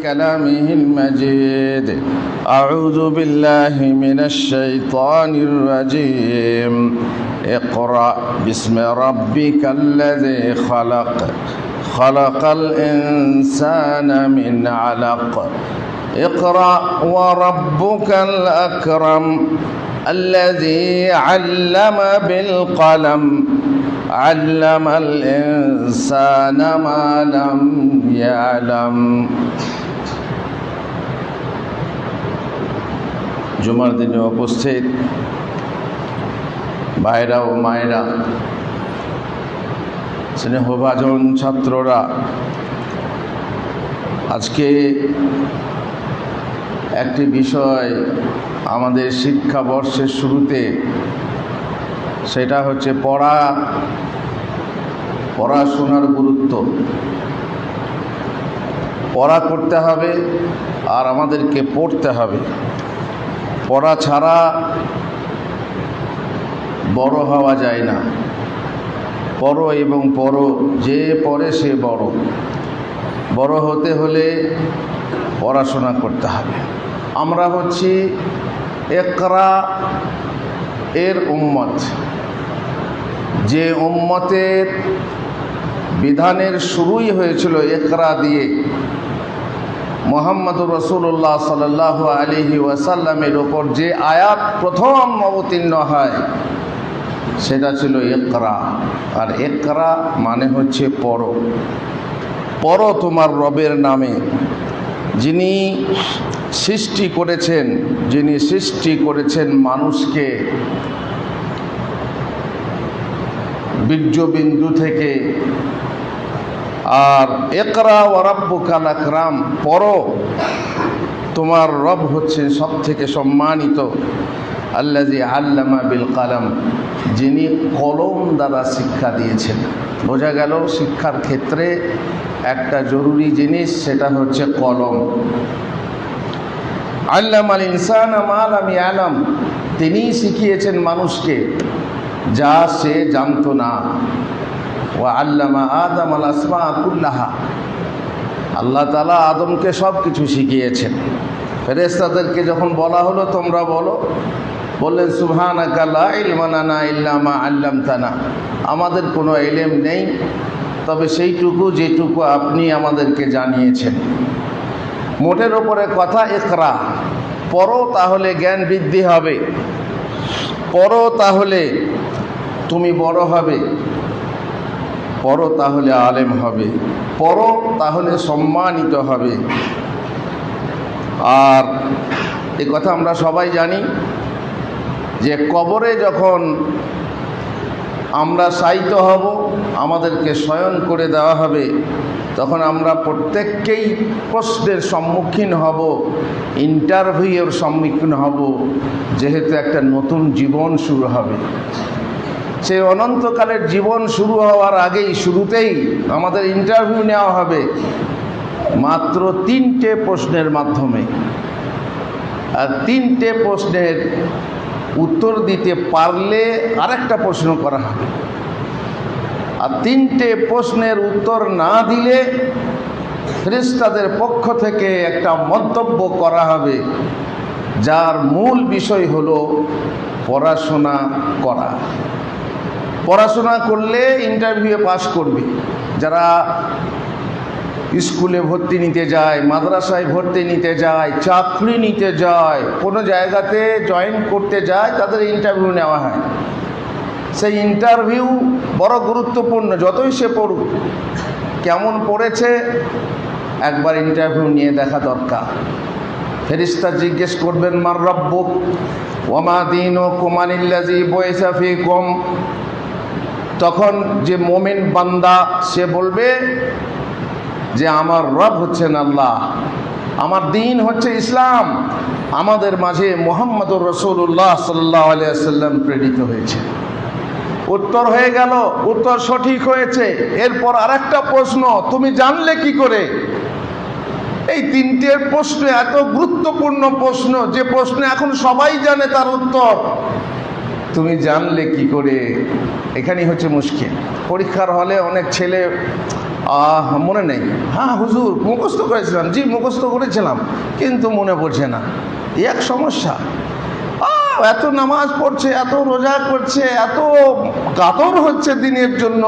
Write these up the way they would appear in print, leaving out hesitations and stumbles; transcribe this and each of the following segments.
كلامه المجيد. أعوذ بالله من الشيطان الرجيم. اقرأ باسم ربك الذي خلق خلق الإنسان من علق اقرأ وربك الأكرم الذي علم بالقلم علم الإنسان ما لم يعلم. জুমার দিনে উপস্থিত ভাইরা ও মায়েরা, স্নেহভাজন ছাত্ররা, আজকে একটি বিষয় আমাদের শিক্ষাবর্ষের শুরুতে, সেটা হচ্ছে পড়াশোনার গুরুত্ব। পড়া করতে হবে আর আমাদেরকে পড়তে হবে। পড়া ছাড়া বড় হওয়া যায় না। পড়ো এবং পড়ো, যে পড়ে সে বড়। বড় হতে হলে পড়াশোনা করতে হবে। আমরা হচ্ছি ইকরা এর উম্মত, যে উম্মতের বিধানের শুরুই হয়েছিল ইকরা দিয়ে। মুহাম্মদুর রাসূলুল্লাহ সাল্লাল্লাহু আলাইহি ওয়াসাল্লামের ওপর যে আয়াত প্রথম অবতীর্ণ হয় সেটা ছিল ইকরা। আর ইকরা মানে হচ্ছে পড়ো। পড়ো তোমার রবের নামে, যিনি সৃষ্টি করেছেন মানুষকে বীর্যবিন্দু থেকে। আর ইকরা ওয়া রাব্বুকাল আকরাম, পড়ো, তোমার রব হচ্ছে সব থেকে সম্মানিত। আল্লাযী আল্লামা বিল কালাম, যিনি কলম দ্বারা শিক্ষা দিয়েছেন। বোঝা গেল শিক্ষার ক্ষেত্রে একটা জরুরি জিনিস, সেটা হচ্ছে কলম। আল্লামাল ইনসানা মা লাম ইয়ালাম, তিনি শিখিয়েছেন মানুষকে যা সে জানতো না। ওয়া আল্লামা আদামাল আসমা কুল্লাহা, আল্লাহ তাআলা আদমকে সব কিছু শিখিয়েছেন। ফেরেশতাদেরকে যখন বলা হলো তোমরা বলো, বললেন সুবহানাকা লা ইলমা লানা ইল্লা মা আল্লামতানা, আমাদের কোনো ইলম নেই তবে সেইটুকু যেটুকু আপনি আমাদেরকে জানিয়েছেন। মোটের ওপরে কথা ইকরা, পড়ো তাহলে জ্ঞান বৃদ্ধি হবে, পড়ো তাহলে তুমি বড় হবে, পড়ো তাহলে আলেম হবে, পড়ো তাহলে সম্মানিত হবে। আর এ কথা আমরা সবাই জানি যে কবরে যখন আমরা শায়িত হব, আমাদেরকে শয়ন করে দেওয়া হবে, তখন আমরা প্রত্যেককেই প্রশ্নের সম্মুখীন হব, ইন্টারভিউয়ের সম্মুখীন হব, যেহেতু একটা নতুন জীবন শুরু হবে। সেই অনন্তকালের জীবন শুরু হওয়ার আগেই, শুরুতেই আমাদের ইন্টারভিউ নেওয়া হবে মাত্র 3টে প্রশ্নের মাধ্যমে। আর 3টে প্রশ্নের উত্তর দিতে পারলে আরেকটা প্রশ্ন করা হবে। আর 3টে প্রশ্নের উত্তর না দিলে ফেরেশতাদের পক্ষ থেকে একটা মন্তব্য করা হবে, যার মূল বিষয় হলো পড়াশোনা করা। পড়াশোনা করলে ইন্টারভিউয়ে পাস করবে। যারা স্কুলে ভর্তি নিতে যায়, মাদ্রাসায় ভর্তি নিতে যায়, চাকরি নিতে যায়, কোনো জায়গাতে জয়েন করতে যায়, তাদের ইন্টারভিউ নেওয়া হয়। সেই ইন্টারভিউ বড় গুরুত্বপূর্ণ। যতই সে পড়ুক, কেমন পড়েছে একবার ইন্টারভিউ নিয়ে দেখা দরকার। ফেরেশতা জিজ্ঞেস করবেন মার রাব্বুক ওয়া মা দীনুকুম আনিল্লাযী বুইসা ফীকুম। তখন যে মুমিন বান্দা সে বলবে যে আমার রব হচ্ছেন আল্লাহ, আমার দিন হচ্ছে ইসলাম, আমাদের মাঝে মুহাম্মদুর রাসূলুল্লাহ সাল্লাল্লাহু আলাইহি ওয়াসাল্লাম প্রেরিত হয়েছে। উত্তর হয়ে গেল, উত্তর সঠিক হয়েছে। এরপর আরেকটা প্রশ্ন, তুমি জানলে কি করে? এই 3টে প্রশ্ন এত গুরুত্বপূর্ণ প্রশ্ন, যে প্রশ্ন এখন সবাই জানে তার উত্তর, তুমি জানলে কি করে? এখানেই হচ্ছে মুশকিল। পরীক্ষার হলে অনেক ছেলে মনে নেই। হ্যাঁ হুজুর মুখস্থ করেছিলাম। জি মুখস্থ করেছিলাম, কিন্তু মনে পড়ছে না। এক সমস্যা। এত নামাজ পড়ছে, এত রোজা করছে, এত কাতর হচ্ছে দিনের জন্য,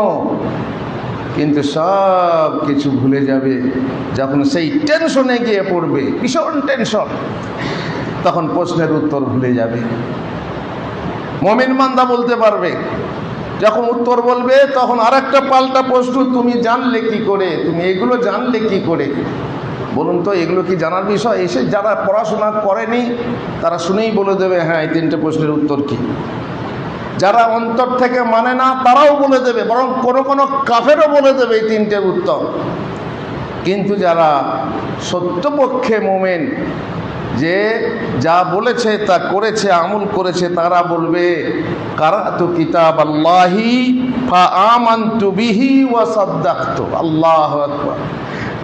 কিন্তু সব কিছু ভুলে যাবে যখন সেই টেনশনে গিয়ে পড়বে, ভীষণ টেনশন, তখন প্রশ্নের উত্তর ভুলে যাবে। মুমিন বান্দা বলতে পারবে, যখন উত্তর বলবে তখন আরেকটা পাল্টা প্রশ্ন, তুমি জানলে কি করে, তুমি এগুলো জানলে কি করে? বলুন তো, এগুলো কি জানার বিষয়? এসে যারা পড়াশোনা করেনি তারা শুনেই বলে দেবে হ্যাঁ এই তিনটে প্রশ্নের উত্তর কি। যারা অন্তর থেকে মানে না তারাও বলে দেবে, বরং কোনো কোনো কাফেরও বলে দেবে এই তিনটের উত্তর। কিন্তু যারা সত্যপক্ষে মুমিন, যে যা বলেছে তা করেছে, আমল করেছে, তারা বলবে কারাতু কিতাবাল্লাহি ফাআমানতু বিহি ওয়া সাদ্দাকতু। আল্লাহু আকবার।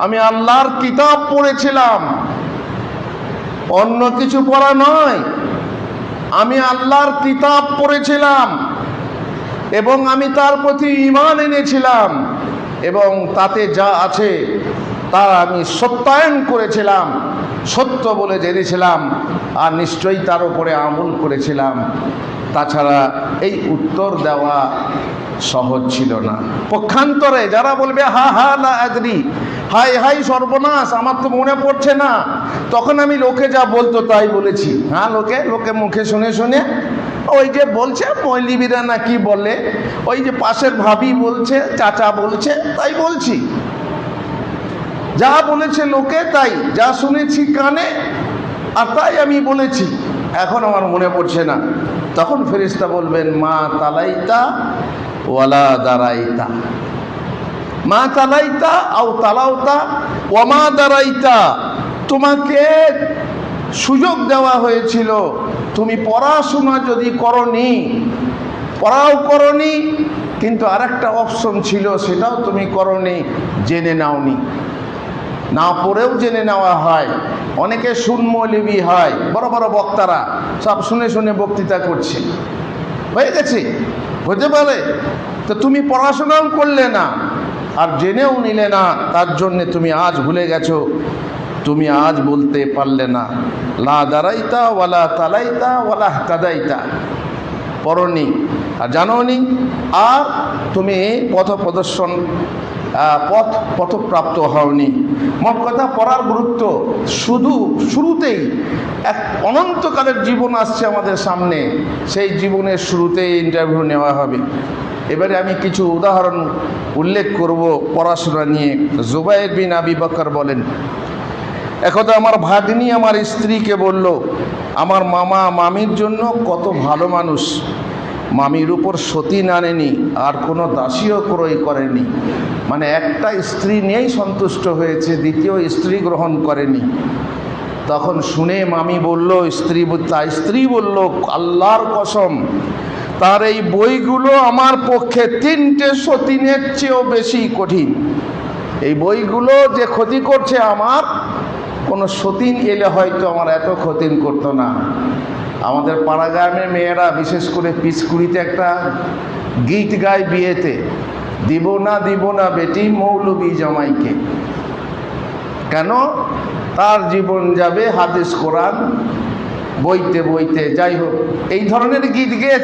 আমি আল্লাহর কিতাব পড়েছিলাম, অন্য কিছু পড়া নয়। আমি আল্লাহর কিতাব পড়েছিলাম এবং আমি তার প্রতি ঈমান এনেছিলাম এবং তাতে যা আছে তা আমি সত্যায়ন করেছিলাম, সত্য বলে জেনেছিলাম, আর নিশ্চয়ই তার উপরে আমল করেছিলাম। তাছাড়া এই উত্তর দেওয়া সহজ ছিল না। পক্ষান্তরে যারা বলবে হা হা লা আদরি, হাই হাই সর্বনাশ, আমার তো মনে পড়ছে না, তখন আমি লোকে যা বলতো তাই বলেছি। হ্যাঁ, লোকে মুখে শুনে শুনে ওই যে বলছে মৌলবীরা না কি বলে, ওই যে পাশের ভাবি বলছে, চাচা বলছে, তাই বলছি। যা বলেছে লোকে তাই, যা শুনেছি কানে আর তাই আমি বলেছি, এখন আমার মনে পড়ছে না। তখন ফেরেশতা বলবেন মা তালাইতা ওয়ালা দারাইতা, মা তালাইতা আও তালাউতা ওয়ামা দারাইতা। তোমাকে সুযোগ দেওয়া হয়েছিল, তুমি পড়াশোনা যদি করনি, পড়াও করনি, কিন্তু আরেকটা অপশন ছিল সেটাও তুমি করনি, জেনে নাওনি। না পড়েও জেনে নেওয়া হয়। অনেকে সুনমৌলবী হয়, বড় বড় বক্তারা সব শুনে শুনে বক্তৃতা করছে, হয়ে গেছে, হতে পারে। তো তুমি পড়াশোনাও করলে না আর জেনেও নিলে না, তার জন্যে তুমি আজ ভুলে গেছো, তুমি আজ বলতে পারলে না লা দারাইতা ওয়ালা তালাইতা ওয়ালা কাদাইতা, পড়নি আর জানোনি, আর তুমি পথপ্রাপ্ত হওনি। মোট কথা, পড়ার গুরুত্ব শুধু শুরুতেই, এক অনন্তকালের জীবন আসছে আমাদের সামনে, সেই জীবনের শুরুতেই ইন্টারভিউ নেওয়া হবে। এবারে আমি কিছু উদাহরণ উল্লেখ করব পড়াশোনা নিয়ে। জুবাইর বিন আবি বকর বলেন, একদা আমার ভাগ্নি আমার স্ত্রীকে বলল, আমার মামা মামির জন্য কত ভালো মানুষ, মামির উপর সতীন আনেনি আর কোনো দাসীও ক্রয় করেনি, মানে একটা স্ত্রী নিয়েই সন্তুষ্ট হয়েছে, দ্বিতীয় স্ত্রী গ্রহণ করেনি। তখন শুনে মামি বলল, স্ত্রী বলল, আল্লাহর কসম, তার এই বইগুলো আমার পক্ষে 3টে সতীনের চেয়েও বেশি কঠিন। এই বইগুলো যে ক্ষতি করছে আমার, কোনো সতীন এলে হয়তো আমার এত ক্ষতি করতো না। আমাদের পাড়া গ্রামের মেয়েরা বিশেষ করে পিচকুড়িতে একটা গীত গায় বিয়েতে, দিব না বেটি মৌলবী জামাইকে। কেন? তার জীবন যাবে হাদিস কোরআন বইতে বইতে। যাই হোক, এই ধরনের গীত গেয়ে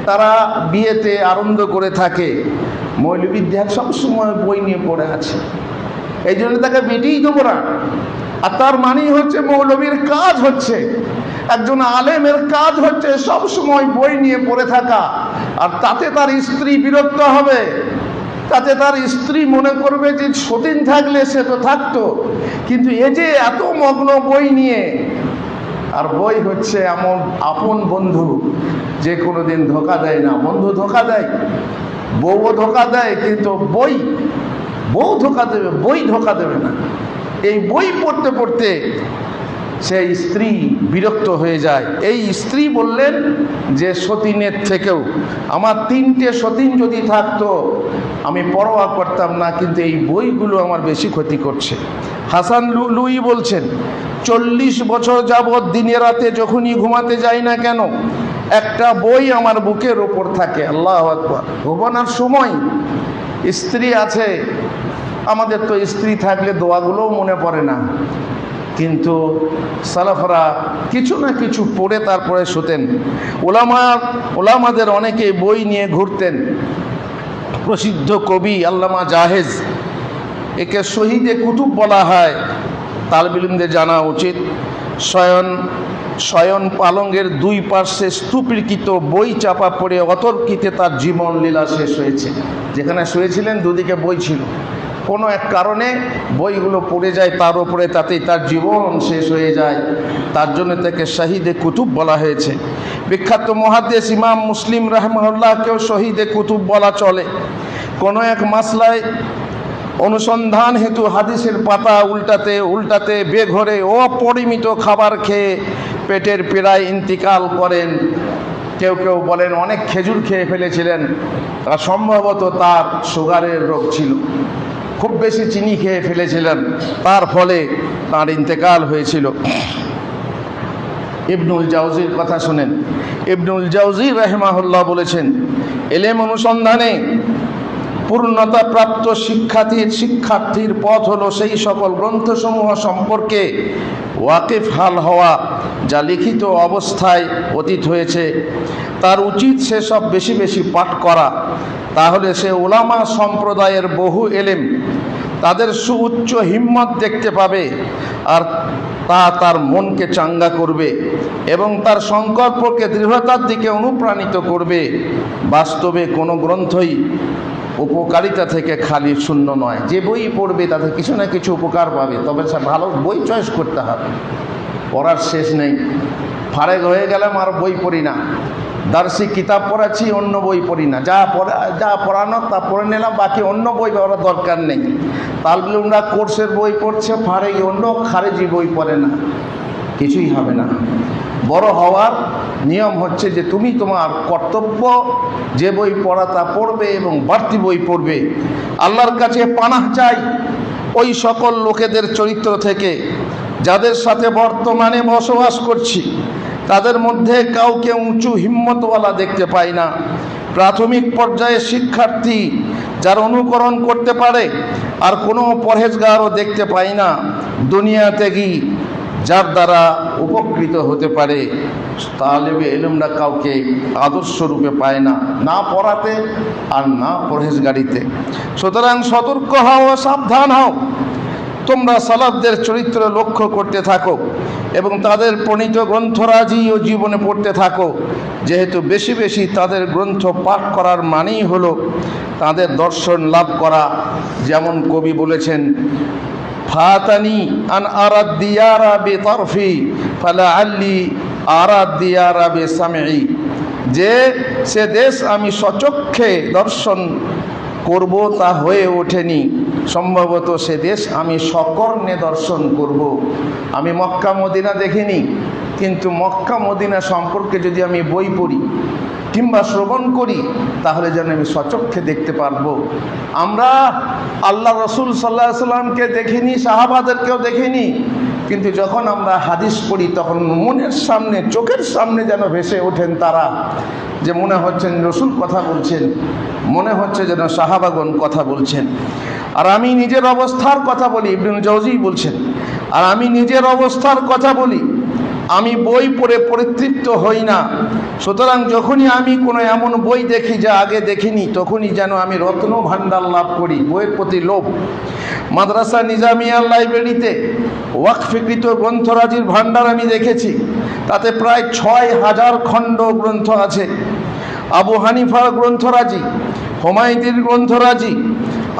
তারা বিয়েতে আনন্দ করে থাকে। মৌলবীর দেখ সবসময় বই নিয়ে পড়ে আছে, এই জন্য তাকে বেটিই দেবো না। আর তার মানেই হচ্ছে মৌলবীর কাজ হচ্ছে, একজন আলেমের কাজ হচ্ছে সব সময় বই নিয়ে পড়ে থাকা। আর তাতে তার স্ত্রী বিরক্ত হবে, তাতে তার স্ত্রী মনে করবে যে সতীন থাকলে সে তো থাকতো, কিন্তু এ যে এত মগ্ন বই নিয়ে। আর বই হচ্ছে এমন আপন বন্ধু যে কোনো দিন ধোকা দেয় না। বন্ধু ধোকা দেয়, বউও ধোকা দেয়, কিন্তু বউ ধোকা দেবে, বই ধোকা দেবে না। এই বই পড়তে পড়তে সেই স্ত্রী বিরক্ত হয়ে যায়। এই স্ত্রী বললেন যে সতীনের থেকেও আমার 3টে সতীন যদি থাকতো আমি পরোয়া করতাম না, কিন্তু এই বইগুলো আমার বেশি ক্ষতি করছে। হাসান লুই বলছেন, 40 বছর যাবৎ দিনে রাতে যখনই ঘুমাতে যাই না কেন, একটা বই আমার বুকের ওপর থাকে। আল্লাহু আকবার। ঘুমানোর সময় স্ত্রী আছে, আমাদের তো স্ত্রী থাকলে দোয়াগুলোও মনে পড়ে না, কিন্তু সালাফরা কিছু না কিছু পড়ে তারপরে শুতেন। ওলামাদের অনেকে বই নিয়ে ঘুরতেন। প্রসিদ্ধ কবি আল্লামা জাহেজ, একে শহীদে কুতুব বলা হয়, তালিবে ইলমদের জানা উচিত। শয়ন পালঙ্গের দুই পার্শ্বে স্তূপীকৃত বই চাপা পড়ে অতর্কিতে তার জীবন লীলা শেষ হয়েছে। যেখানে শুয়েছিলেন দুদিকে বই ছিল, কোনো এক কারণে বইগুলো পড়ে যায় তার উপরে, তাতেই তার জীবন শেষ হয়ে যায়। তার জন্য তাকে শহীদে কুতুব বলা হয়েছে। বিখ্যাত মুহাদ্দিস ইমাম মুসলিম রাহিমাহুল্লাহকেও শহীদে কুতুব বলা চলে। কোনো এক মাসলায় অনুসন্ধান হেতু হাদিসের পাতা উল্টাতে উল্টাতে বেঘরে অপরিমিত খাবার খেয়ে পেটের পীড়ায় ইন্তিকাল করেন। কেউ কেউ বলেন অনেক খেজুর খেয়ে ফেলেছিলেন, আর সম্ভবত তার সুগারের রোগ ছিল, খুব বেশি চিনি খেয়ে ফেলেছিলেন, তার ফলে তার ইন্তেকাল হয়েছিল। ইবনুল জাওজির কথা শুনেন। ইবনুল জাওজি রাহিমাহুল্লাহ বলেছেন, ইলম অনুসন্ধানে পূর্ণতা প্রাপ্ত শিক্ষার্থীর পথ হলো সেই সকল গ্রন্থসমূহ সম্পর্কে ওয়াকিফ হাল হওয়া যা লিখিত অবস্থায় অতীত হয়েছে। তার উচিত সেসব বেশি বেশি পাঠ করা, তাহলে সে উলামা সম্প্রদায়ের বহু এলেম, তাদের সুউচ্চ হিম্মত দেখতে পাবে, আর তা তার মনকে চাঙ্গা করবে এবং তার সংকল্পকে দৃঢ়তার দিকে অনুপ্রাণিত করবে। বাস্তবে কোনো গ্রন্থই উপকারিতা থেকে খালি শূন্য নয়। যে বই পড়বে তাতে কিছু না কিছু উপকার পাবে, তবে সে ভালো বই চয়েস করতে হবে। পড়ার শেষ নেই। ফারেগ হয়ে গেলাম আর বই পড়ি না, দার্সি কিতাব পড়াচ্ছি, অন্য বই পড়ি না, যা পড়ানো তা পড়ে নিলাম, বাকি অন্য বই পড়ার দরকার নেই। তালিবে ইলমরা কোর্সের বই পড়ছে, ফারেগ অন্য খারেজি বই পড়ে না, কিছুই হবে না। বড় হওয়ার নিয়ম হচ্ছে যে তুমি তোমার কর্তব্য, যে বই পড়া তা পড়বে এবং বাড়তি বই পড়বে। আল্লাহর কাছে পানাহ চাই ওই সকল লোকেদের চরিত্র থেকে যাদের সাথে বর্তমানে বসবাস করছি। তাদের মধ্যে কাউকে উঁচু হিম্মতওয়ালা দেখতে পাই না। প্রাথমিক পর্যায়ে শিক্ষার্থী যার অনুকরণ করতে পারে, আর কোনো পরহেজগারও দেখতে পাই না দুনিয়াতে গিয়ে যার দ্বারা উপকৃত হতে পারে। তালিবে ইলমরা কাউকে আদর্শ রূপে পায় না, না পড়াতে আর না পরহেজগারিতে। সুতরাং সতর্ক হও, সাবধান হও। তোমরা সালাফদের চরিত্র লক্ষ্য করতে থাকো এবং তাদের প্রণীত গ্রন্থরাজি ও জীবনে পড়তে থাকো, যেহেতু বেশি বেশি তাদের গ্রন্থ পাঠ করার মানেই হলো তাদের দর্শন লাভ করা। যেমন কবি বলেছেন, ফাতানি আন আরাদ দিয়ারা বিতরফি ফালা আল্লি আরাদ দিয়ারা বিসামঈ, যে সে দেশ আমি সচক্ষে দর্শন করব তা হয়ে ওঠেনি, সম্ভবত সে দেশ আমি সকর্ণে দর্শন করব। আমি মক্কা মদিনা দেখিনি, কিন্তু মক্কা মদিনা সম্পর্কে যদি আমি বই পড়ি কিংবা শ্রবণ করি, তাহলে যেন আমি সচক্ষে দেখতে পারবো। আমরা আল্লাহ রসুল সাল্লাল্লাহু আলাইহি সাল্লামকে দেখিনি, সাহাবাদেরকেও দেখিনি, কিন্তু যখন আমরা হাদিস পড়ি তখন মনের সামনে, চোখের সামনে যেন ভেসে ওঠেন তারা, যে মনে হচ্ছেন রসুল কথা বলছেন, মনে হচ্ছে যেন সাহাবাগণ কথা বলছেন। আর আমি নিজের অবস্থার কথা বলি, ইবনুল জাওজি বলছেন, আর আমি নিজের অবস্থার কথা বলি, আমি বই পড়ে পরিতৃপ্ত হই না। সুতরাং যখনই আমি কোনো এমন বই দেখি যা আগে দেখিনি, তখনই যেন আমি রত্ন ভাণ্ডার লাভ করি, বইয়ের প্রতি লোভ। মাদ্রাসা নিজামিয়া লাইব্রেরিতে ওয়াকফীকৃত গ্রন্থরাজির ভাণ্ডার আমি দেখেছি, তাতে প্রায় ৬,০০০ খণ্ড গ্রন্থ আছে। আবু হানিফার গ্রন্থরাজি, হুমায়ুনের গ্রন্থরাজি,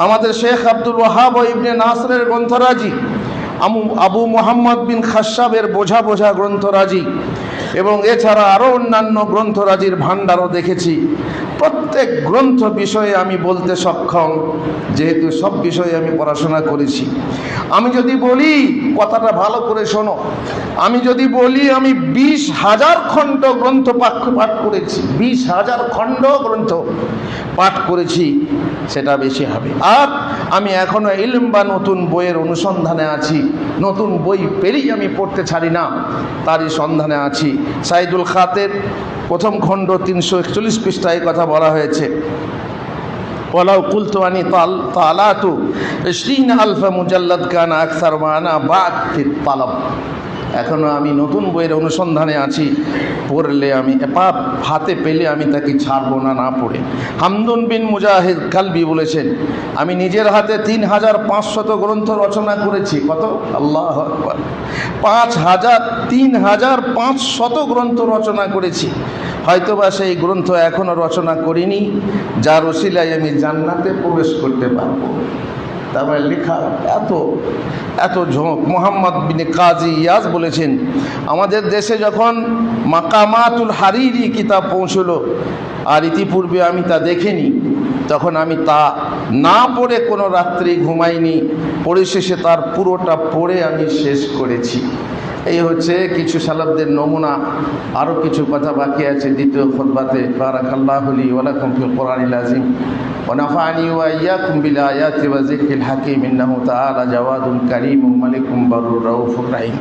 আমাদের শেখ আব্দুল ওয়াহাব ও ইবনে নাসরের গ্রন্থরাজি, আবু মোহাম্মদ বিন খাশাবের বোঝা বোঝা গ্রন্থরাজি, এবং এছাড়া আরও অন্যান্য গ্রন্থরাজির ভাণ্ডারও দেখেছি। প্রত্যেক গ্রন্থ বিষয়ে আমি বলতে সক্ষম, যেহেতু সব বিষয়ে আমি পড়াশোনা করেছি। আমি যদি বলি, কথাটা ভালো করে শোনো, আমি যদি বলি আমি ২০,০০০ খণ্ড গ্রন্থ পাঠ করেছি, ২০,০০০ খণ্ড গ্রন্থ পাঠ করেছি, সেটা বেশি হবে। আর আমি এখনও ইলম বা নতুন বইয়ের অনুসন্ধানে আছি, নতুন বই পেলেই আমি পড়তে ছাড়ি না, তারই সন্ধানে আছি। সাইদুল খাতের প্রথম খণ্ড ৩৪১ পৃষ্ঠায় কথা বলা হয়েছে। ওয়ালাউ কুলতু আনি তালাতু 20,000 মুজাল্লাদ কানা আকসার মা আনা বাদ ফি তালাব। এখনও আমি নতুন বইয়ের অনুসন্ধানে আছি, পড়লে আমি পাপ হাতে পেলে আমি তাকে ছাড়বো না, না পড়ে। হামদুন বিন মুজাহিদ কালবি বলেছেন, আমি নিজের হাতে 3,500 গ্রন্থ রচনা করেছি। কত? আল্লাহু আকবার। 3,500 গ্রন্থ রচনা করেছি। হয়তোবা সেই গ্রন্থ এখনও রচনা করিনি, যার ওসিলায় আমি জান্নাতে প্রবেশ করতে পারবো। তারপরে লেখা এত ঝোঁক। মোহাম্মদ বিন কাজী ইয়াজ বলেছেন, আমাদের দেশে যখন মাকামাতুল হারিরি কিতাব পৌঁছলো, আর ইতিপূর্বে আমি তা দেখিনি, তখন আমি তা না পড়ে কোনো রাত্রি ঘুমাইনি। পরিশেষে তার পুরোটা পড়ে আমি শেষ করেছি। এই হচ্ছে কিছু সালাফদের নমুনা। আরও কিছু কথা বাকি আছে দ্বিতীয় খুতবাতে। বারাকাল্লাহু লি ওয়া লাকুম ফিল কোরআনিল আযীম ওয়া নাফা'নি ওয়া ইয়্যাকুম বিল আয়াতি ওয়া যিকরিল হাকীম। ইন্নাহু তাআলা জাওয়াদুন কারীমুন মালিকুম বারুর রাউফুর রাহিম।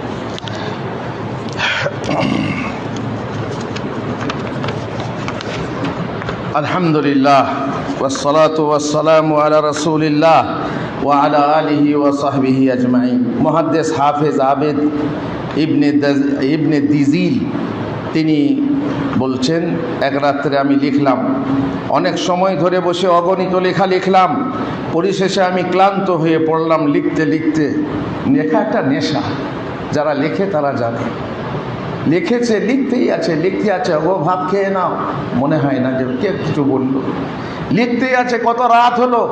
আলহামদুলিল্লাহ ওয়াসসালাতু ওয়াসসালামু আলা রাসূলিল্লাহ ওয়া আলা আলিহি ওয়া সাহবিহি আজমাইন। মুহাদ্দিস হাফেজ আবেদ ইবনে দিজিল তিনি বলছেন, এক রাত্রে আমি লিখলাম, অনেক সময় ধরে বসে অগণিত লেখা লিখলাম, পরিশেষে আমি ক্লান্ত হয়ে পড়লাম লিখতে লিখতে। লেখা একটা নেশা, যারা লেখে তারা জানে। লিখেছে, লিখতেই আছে, লিখতে আছে। ও ভাত খেয়ে নাও, মনে হয় না যে কে কিছু বলল। লিখতেই আছে, কত রাত হলো,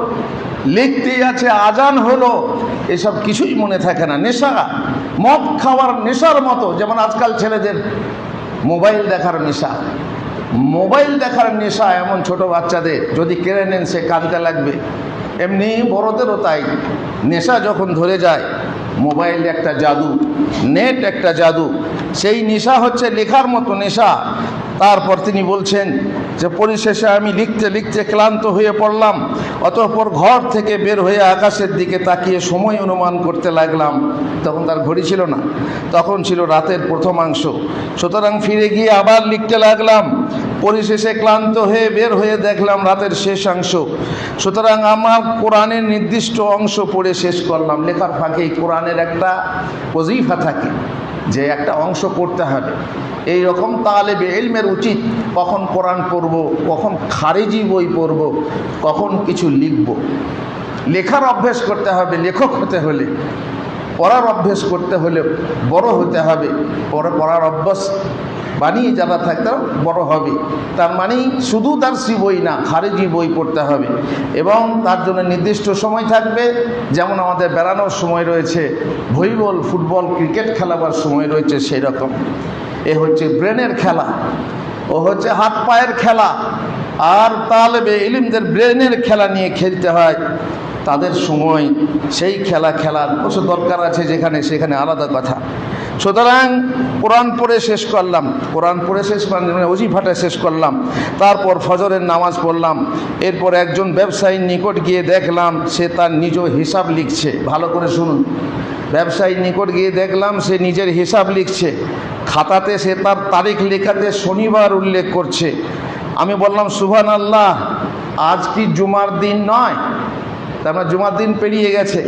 লিখতেই আছে, আজান হলো, এসব কিছুই মনে থাকে না। নেশা, মদ খাওয়ার নেশার মতো। যেমন আজকাল ছেলেদের মোবাইল দেখার নেশা, মোবাইল দেখার নেশা এমন ছোট বাচ্চাদের, যদি কেড়ে নেন সে কাঁদতে লাগবে। এমনি বড়দেরও তাই। নেশা যখন ধরে যায়, মোবাইল একটা জাদু, নেট একটা জাদু। সেই নেশা হচ্ছে লেখার মতো নেশা। তারপর তিনি বলছেন যে পরিশেষে আমি লিখতে লিখতে ক্লান্ত হয়ে পড়লাম। অতঃপর ঘর থেকে বের হয়ে আকাশের দিকে তাকিয়ে সময় অনুমান করতে লাগলাম। তখন তার ঘড়ি ছিল না, তখন ছিল রাতের প্রথমাংশ। সুতরাং ফিরে গিয়ে আবার লিখতে লাগলাম। পরিশেষে ক্লান্ত হয়ে বের হয়ে দেখলাম রাতের শেষাংশ। সুতরাং আমার কোরআনের নির্দিষ্ট অংশ পড়ে শেষ করলাম। লেখার ফাঁকেই কোরআনের একটা ওজিফা থাকে যে একটা অংশ পড়তে হবে। এই রকম তালেবে ইলমের উচিত কখন কোরআন পড়ব, কখন খারিজি বই পড়ব, কখন কিছু লিখব। লেখার অভ্যেস করতে হবে। লেখক হতে হলে, পড়ার অভ্যেস করতে হলে বড় হতে হবে। পড়ার অভ্যাস বানিয়ে যারা থাকতে বড় হবে। তার মানেই শুধু দার্সি বই না, খারিজি বই পড়তে হবে। এবং তার জন্য নির্দিষ্ট সময় থাকবে। যেমন আমাদের বেড়ানোর সময় রয়েছে, ভলিবল, ফুটবল, ক্রিকেট খেলাবার সময় রয়েছে, সেই রকম এ হচ্ছে ব্রেনের খেলা, ও হচ্ছে হাত পায়ের খেলা। আর তালেবে ইলমদের ব্রেনের খেলা নিয়ে খেলতে হয়, তাদের সময় সেই খেলা খেলার অবশ্য দরকার আছে, যেখানে সেখানে আলাদা কথা। সুতরাং কোরআন পড়ে শেষ করলাম, কোরআন পড়ে শেষ মানে ওজিফাটা শেষ করলাম। তারপর ফজরের নামাজ পড়লাম। এরপর একজন ব্যবসায়ীর নিকট গিয়ে দেখলাম সে তার নিজ হিসাব লিখছে। ভালো করে শুনুন, ব্যবসায়ীর নিকট গিয়ে দেখলাম সে নিজের হিসাব লিখছে। খাতাতে সে তার তারিখ লেখাতে শনিবার উল্লেখ করছে। আমি বললাম, সুবহানাল্লাহ, আজ কি জুমার দিন নয়? তারপর জুমার দিন পেরিয়ে গেছে,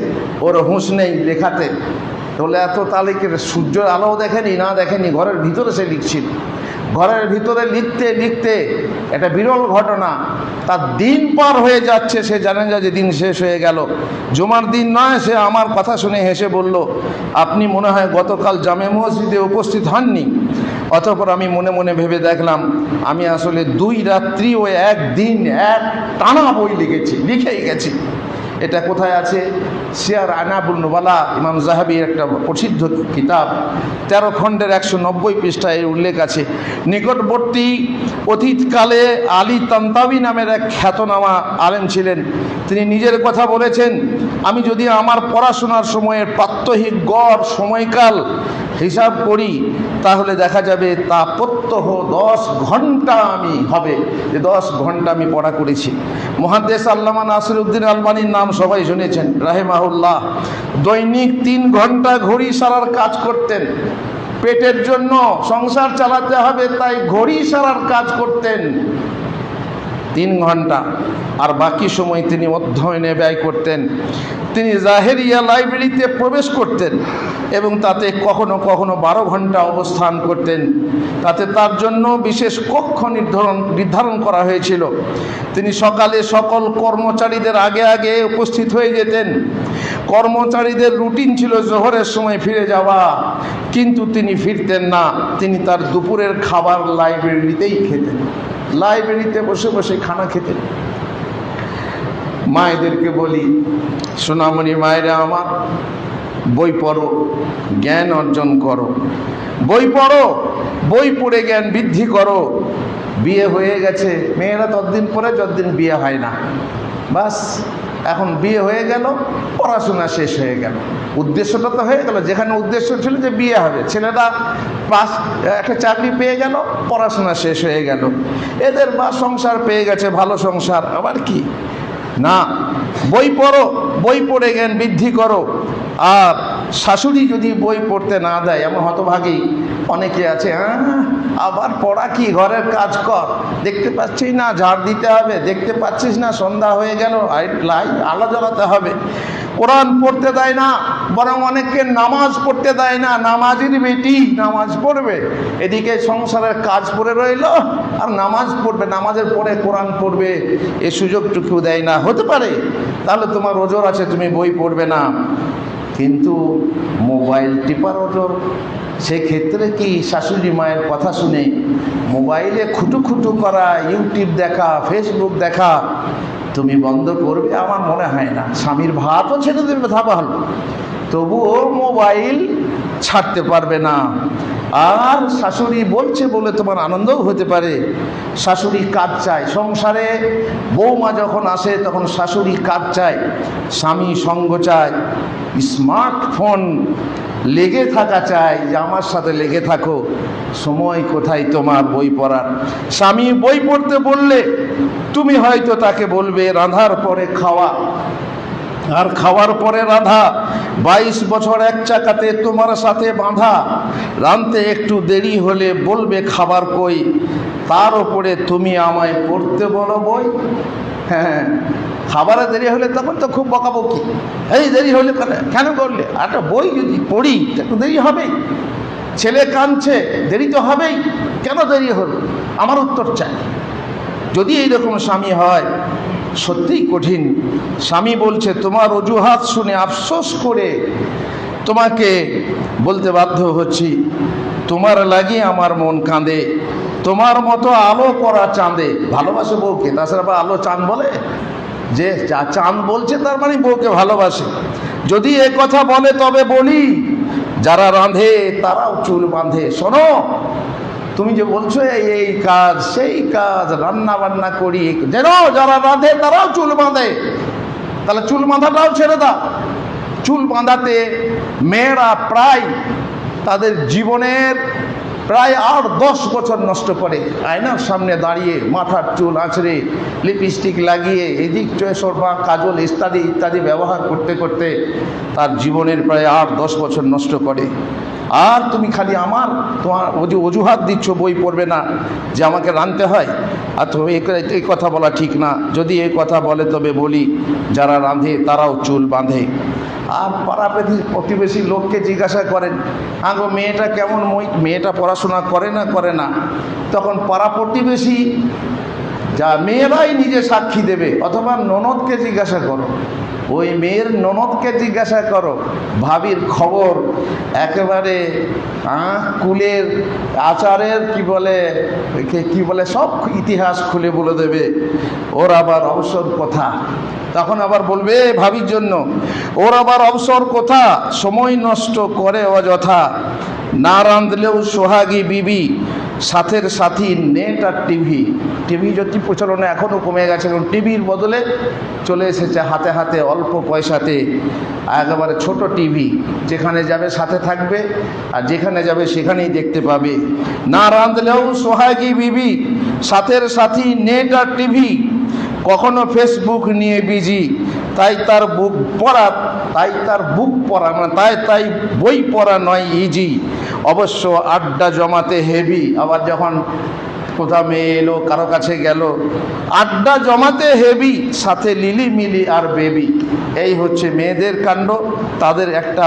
ওর হুঁশ নেই লেখাতে। তাহলে এত তারিখের সূর্যের আলোও দেখেনি, না দেখেনি, ঘরের ভিতরে সে লিখছিল। ঘরের ভিতরে লিখতে লিখতে একটা বিরল ঘটনা, তার দিন পার হয়ে যাচ্ছে, সে জানেন যে দিন শেষ হয়ে গেল। জুমার দিন নয়। সে আমার কথা শুনে হেসে বলল, আপনি মনে হয় গতকাল জামে মসজিদে উপস্থিত হননি। অতঃপর আমি মনে মনে ভেবে দেখলাম আমি আসলে 2 রাত্রি ও 1 দিন এক টানা বই লিখেই গেছি। এটা কোথায় আছে? সিয়ার আনাবুল নুবালা, ইমাম জাহাবির একটা প্রসিদ্ধ কিতাব, 13 খণ্ডের 190 পৃষ্ঠায় এর উল্লেখ আছে। নিকটবর্তী অতীতকালে আলী তান্তাবি নামের এক খ্যাতনামা আলেম ছিলেন। তিনি নিজের কথা বলেছেন, আমি যদি আমার পড়াশোনার সময়ের প্রাত্যহিক গড় সময়কাল হিসাব করি, তাহলে দেখা যাবে তা প্রত্যহ 10 ঘন্টা আমি হবে, যে 10 ঘন্টা আমি পড়া করেছি। মুহাদ্দিস আল্লামা নাসিরউদ্দিন আলবানীর নাম সবাই শুনেছেন, রাহিমাহুল্লাহ। দৈনিক 3 ঘন্টা ঘড়ি সারার কাজ করতেন। পেটের জন্য, সংসার চালাতে হবে, তাই ঘড়ি সারার কাজ করতেন। 3 ঘন্টা, আর বাকি সময় তিনি অধ্যয়নে ব্যয় করতেন। তিনি জাহেরিয়া লাইব্রেরিতে প্রবেশ করতেন এবং তাতে কখনো কখনো 12 ঘন্টা অবস্থান করতেন। তাতে তার জন্য বিশেষ কক্ষ নির্ধারণ করা হয়েছিল। তিনি সকালে সকল কর্মচারীদের আগে আগে উপস্থিত হয়ে যেতেন। কর্মচারীদের রুটিন ছিল জোহরের সময় ফিরে যাওয়া, কিন্তু তিনি ফিরতেন না। তিনি তার দুপুরের খাবার লাইব্রেরিতেই খেতেন, লাইব্রেরিতে বসে বসে খানা খেতেন। মায়েদেরকে বলি, সোনামণি মায়েরা আমার, বই পড়ো, জ্ঞান অর্জন করো, বই পড়ো, বই পড়ে জ্ঞান বৃদ্ধি করো। বিয়ে হয়ে গেছে, মেয়েরা ততদিন পরে যতদিন বিয়ে হয় না, বাস এখন বিয়ে হয়ে গেল, পড়াশোনা শেষ হয়ে গেল। উদ্দেশ্যটা তো হয়ে গেল, যেখানে উদ্দেশ্য ছিল যে বিয়ে হবে, ছেলেটা একটা চাকরি পেয়ে গেল, পড়াশোনা শেষ হয়ে গেল, এদের বা সংসার পেয়ে গেছে, ভালো সংসার, আবার কি না। বই পড়ো, বই পড়ে জ্ঞান বৃদ্ধি করো। আর শাশুড়ি যদি বই পড়তে না দেয়, এমন হতভাগী অনেকে আছে, আবার পড়া কি, ঘরের কাজ কর, দেখতে পাচ্ছিস না ঝাড় দিতে হবে, দেখতে পাচ্ছিস না সন্ধ্যা হয়ে গেল আলো জ্বালাতে হবে। কোরআন পড়তে দেয় না, বরং অনেককে নামাজ পড়তে দেয় না। নামাজের বেটি নামাজ পড়বে, এদিকে সংসারের কাজ পড়ে রইল, আর নামাজ পড়বে, নামাজের পরে কোরআন পড়বে, এ সুযোগটুকু দেয় না। হতে পারে তাহলে তোমার ওজোর আছে, তুমি বই পড়বে না, কিন্তু মোবাইল টিপার ওজোর, সেক্ষেত্রে কি শাশুড়ি মায়ের কথা শুনে মোবাইলে খুঁটু করা, ইউটিউব দেখা, ফেসবুক দেখা তুমি বন্ধ করবে? আমার মনে হয় না। স্বামীর ভাতও ছেড়ে দেবে তা ভালো, তবুও মোবাইল ছাড়তে পারবে না। আর শাশুড়ি বলছে বলে তোমার আনন্দও হতে পারে। শাশুড়ি কাজ চায় সংসারে, বৌমা যখন আসে তখন শাশুড়ি কাজ চায়, স্বামী সঙ্গ চায়, স্মার্টফোন লেগে থাকা চাই, যে আমার সাথে লেগে থাকো। সময় কোথায় তোমার বই পড়ার? স্বামী বই পড়তে বললে তুমি হয়তো তাকে বলবে রাঁধার পরে খাওয়া, আর খাওয়ার পরে রাঁধা। 22 বছর এক চাকাতে তোমার সাথে বাঁধা, রাঁধতে একটু দেরি হলে বলবে খাবার কই, তার উপরে তুমি আমায় পড়তে বলো বই। হ্যাঁ, খাবারে দেরি হলে তখন তো খুব বকাবকি, এই দেরি হলে কেন করলে? একটা বই যদি পড়ি একটু দেরি হবেই। ছেলে কাঁদছে, দেরি তো হবেই, কেন দেরি হলো? আমার উত্তর চাই। যদি এইরকম স্বামী হয়, সত্যিই কঠিন। স্বামী বলছে, তোমার অজুহাত শুনে আফসোস করে তোমাকে বলতে বাধ্য হচ্ছি, তোমার লাগি আমার মন কাঁদে, তোমার মতো আলো করা চাঁদে। ভালোবাসে বউকে, তাছাড়া বা আলো চাঁদ বলে? যে চাঁদ বলছে তার মানে বউকে ভালোবাসে। যদি এ কথা বলে তবে বলি, যারা রাঁধে তারাও চুল বাঁধে। শোনো, তুমি যে বলছো এই কাজ সেই কাজ, রান্না বান্না করি, যেন যারা রাঁধে তারাও চুল বাঁধে, তাহলে চুল বাঁধাটাও ছেড়ে দাও। চুল বাঁধাতে মেয়েরা প্রায় তাদের জীবনের প্রায় 8-10 বছর নষ্ট করে। আয়নার সামনে দাঁড়িয়ে মাথার চুল আঁচড়ে, লিপস্টিক লাগিয়ে, এদিক চয়েসরবা, কাজল ইত্যাদি ইত্যাদি ব্যবহার করতে করতে তার জীবনের প্রায় 8-10 বছর নষ্ট করে। আর তুমি খালি তোমার অজুহাত দিচ্ছ বই পড়বে না, যে আমাকে রাঁধতে হয়। আর তো এই কথা বলা ঠিক না। যদি এই কথা বলে তবে বলি, যারা রাঁধে তারাও চুল বাঁধে। আর পাড়া প্রতিবেশী লোককে জিজ্ঞাসা করেন, গো মেয়েটা কেমন, মেয়েটা পড়াশোনা করে না, তখন পাড়া প্রতিবেশী যা মেয়েরাই নিজে সাক্ষী দেবে। অথবা ননদকে জিজ্ঞাসা করো, ওই মেয়ের ননদকে জিজ্ঞাসা করো, ভাবির খবর একেবারে কুলের আচারের কি বলে সব ইতিহাস খুলে বলে দেবে। ওর আবার অবসর কথা, তখন আবার বলবে ভাবির জন্য, ওর আবার অবসর কথা, সময় নষ্ট করে অযথা, না রাঁধলেও সোহাগী বিবি, সাথের সাথী নেট আর টিভি যদি প্রচলনে এখনও কমে গেছে, কারণ টিভির বদলে চলে এসেছে হাতে হাতে অল্প পয়সাতে একেবারে ছোট টিভি, যেখানে যাবে সাথে থাকবে, আর যেখানে যাবে সেখানেই দেখতে পাবে। না রাঁধলেও সোহাগী বিবি, সাথের সাথী নেট আর টিভি, কখনো ফেসবুক নিয়ে বিজি, তাই তার বুক পড়া মানে তাই বই পড়া নয় ইজি, অবশ্য আড্ডা জমাতে হেভি। আবার যখন কোথাও মেয়ে এলো, কারো কাছে গেল, আড্ডা জমাতে হেবি, সাথে লিলি মিলি আর বেবি। এই হচ্ছে মেয়েদের কাণ্ড। তাদের একটা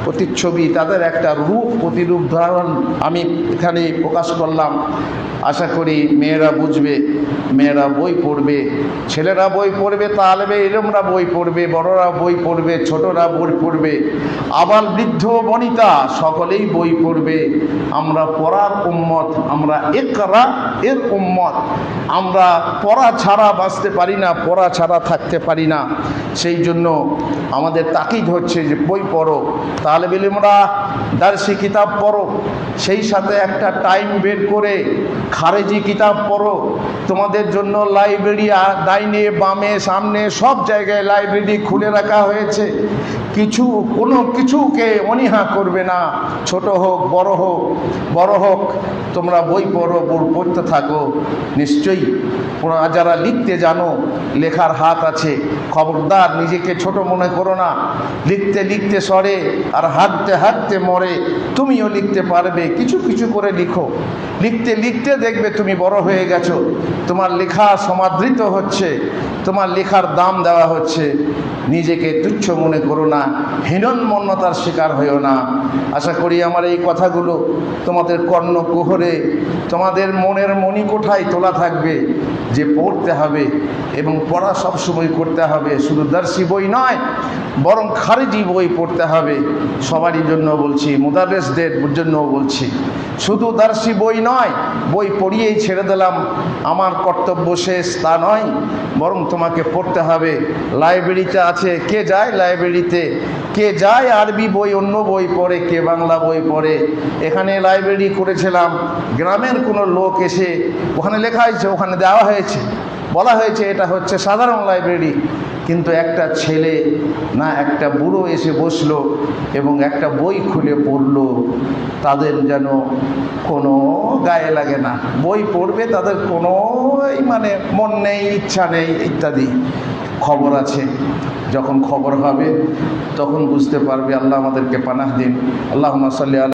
প্রতিচ্ছবি, তাদের একটা রূপ প্রতিরূপ ধারণ আমি এখানে প্রকাশ করলাম। আশা করি মেয়েরা বুঝবে, মেয়েরা বই পড়বে, ছেলেরা বই পড়বে, তালেবে ইলমরা বই পড়বে, বড়রা বই পড়বে, ছোটরা বই পড়বে, আবাল বৃদ্ধ বনিতা সকলেই বই পড়বে। আমরা পড়ার উম্মত, আমরা ইকরা এর উম্মত। আমরা পড়া ছাড়া বাঁচতে পারি না, পড়া ছাড়া থাকতে পারি না। সেই জন্য আমাদের তাকিদ হচ্ছে যে বই পড়ো, তালেবে ইলমরা দারসি কিতাব পড়ো, সেই সাথে একটা টাইম বের করে খারেজি কিতাব পড়ো। তোমাদের জন্য লাইব্রেরি ডাইনে বামে সামনে সব জায়গায় লাইব্রেরি খুলে রাখা হয়েছে। কোনো কিছুকে অনীহা করবে না, ছোট হোক বড় হোক, তোমরা বই পড়ো, পড়তে থাকো। নিশ্চয়ই যারা লিখতে জানো, লেখার হাত আছে, খবরদার নিজেকে ছোট মনে করো না। লিখতে লিখতে সরে আর হাঁটতে হাঁটতে মরে। তুমিও লিখতে পারবে, কিছু কিছু করে লিখো। লিখতে লিখতে দেখবে তুমি বড় হয়ে গেছো, তোমার লেখা সমাদৃত হচ্ছে, তোমার লেখার দাম দেওয়া হচ্ছে। নিজেকে তুচ্ছ মনে করো না, হীনম্মন্যতার শিকার হইও না। আশা করি আমার এই কথাগুলো তোমাদের কর্ণকুহরে, তোমাদের মনের মণিকোঠায় তোলা থাকবে যে পড়তে হবে এবং পড়া সবসময় করতে হবে। শুধু দার্সি বই নয়, বরং খারেজি বই পড়তে হবে। সবারই জন্য বলছি, মুদাররিসদের জন্যও বলছি। শুধু দার্সি বই নয়, বই পড়িয়েই ছেড়ে দিলাম, আমার কর্তব্য শেষ তা নয়, বরং তোমাকে পড়তে হবে। লাইব্রেরিতে আছে, কে যায় লাইব্রেরিতে? কে যায় আরবি বই, অন্য বই পড়ে, কে বাংলা বই পড়ে। এখানে লাইব্রেরি করেছিলাম, গ্রামের কোনো লোক এসে, ওখানে লেখা হয়েছে, ওখানে দেওয়া হয়েছে, বলা হয়েছে এটা হচ্ছে সাধারণ লাইব্রেরি। কিন্তু একটা ছেলে না একটা বুড়ো এসে বসলো এবং একটা বই খুলে পড়লো। তাদের যেন কোনো গায়ে লাগে না, বই পড়বে, তাদের কোনো মানে মন নেই, ইচ্ছা নেই ইত্যাদি। খবর আছে, যখন খবর হবে তখন বুঝতে পারবে। আল্লাহ আমাদেরকে পানাহ দিন। আল্লাহুম্মা সাল্লি আলা